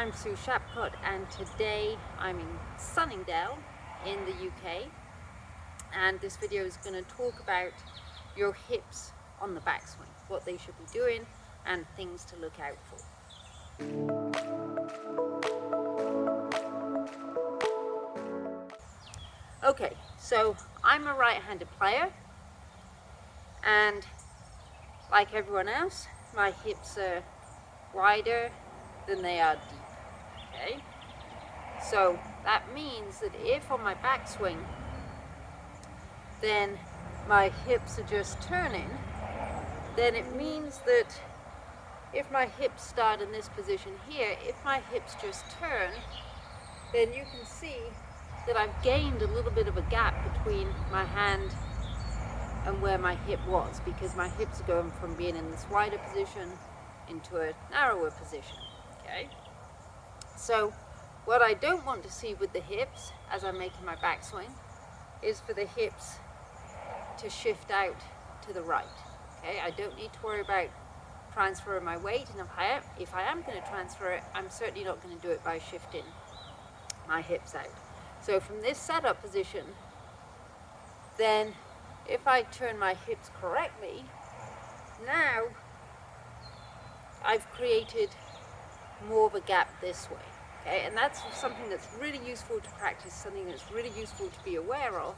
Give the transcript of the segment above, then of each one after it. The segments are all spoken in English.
I'm Sue Shapcott, and today I'm in Sunningdale in the UK, and this video is going to talk about your hips on the backswing, what they should be doing and things to look out for. Okay, so I'm a right-handed player, and like everyone else, my hips are wider than they are deep. Okay, so that means that if on my backswing then my hips are just turning, then it means that if my hips start in this position here, if my hips just turn, then you can see that I've gained a little bit of a gap between my hand and where my hip was, because my hips are going from being in this wider position into a narrower position. Okay, so what I don't want to see with the hips as I'm making my backswing is for the hips to shift out to the right. Okay, I don't need to worry about transferring my weight, and if I am going to transfer it, I'm certainly not going to do it by shifting my hips out. So from this setup position, then if I turn my hips correctly, now I've created more of a gap this way. Okay, and that's something that's really useful to practice, something that's really useful to be aware of,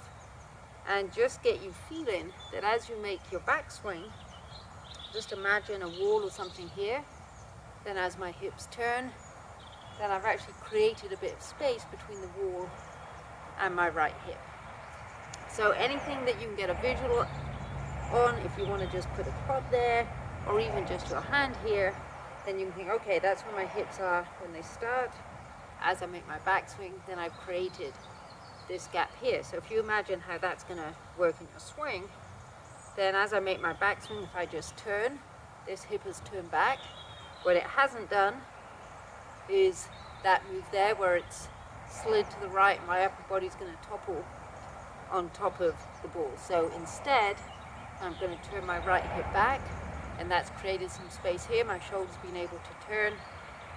and just get you feeling that as you make your backswing, just imagine a wall or something here, then as my hips turn, then I've actually created a bit of space between the wall and my right hip. So anything that you can get a visual on, if you want to just put a quad there, or even just your hand here, then you can think, okay, that's where my hips are when they start. As I make my backswing, then I've created this gap here. So if you imagine how that's going to work in your swing, then as I make my backswing, if I just turn, this hip has turned back. What it hasn't done is that move there where it's slid to the right, my upper body's going to topple on top of the ball. So instead, I'm going to turn my right hip back, and that's created some space here. My shoulder's been able to turn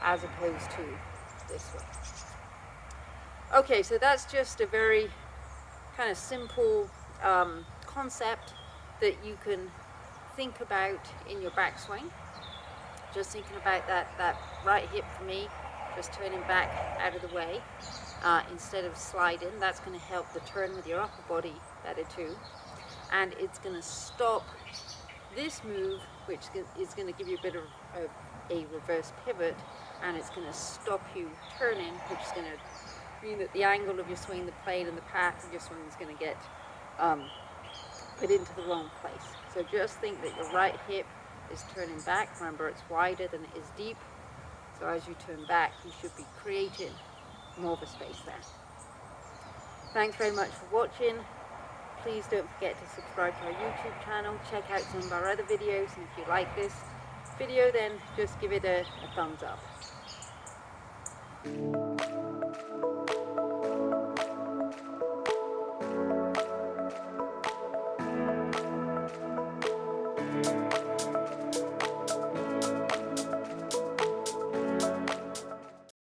as opposed to this way. Okay, so that's just a very kind of simple concept that you can think about in your backswing. Just thinking about that right hip for me, just turning back out of the way instead of sliding. That's going to help the turn with your upper body better too. And it's going to stop this move, which is going to give you a bit of a reverse pivot, and it's going to stop you turning, which is going to mean that the angle of your swing, the plane and the path of your swing is going to get put into the wrong place. So just think that your right hip is turning back. Remember, it's wider than it is deep. So as you turn back, you should be creating more of a space there. Thanks very much for watching. Please don't forget to subscribe to our YouTube channel. Check out some of our other videos, and if you like this video, then just give it a thumbs up.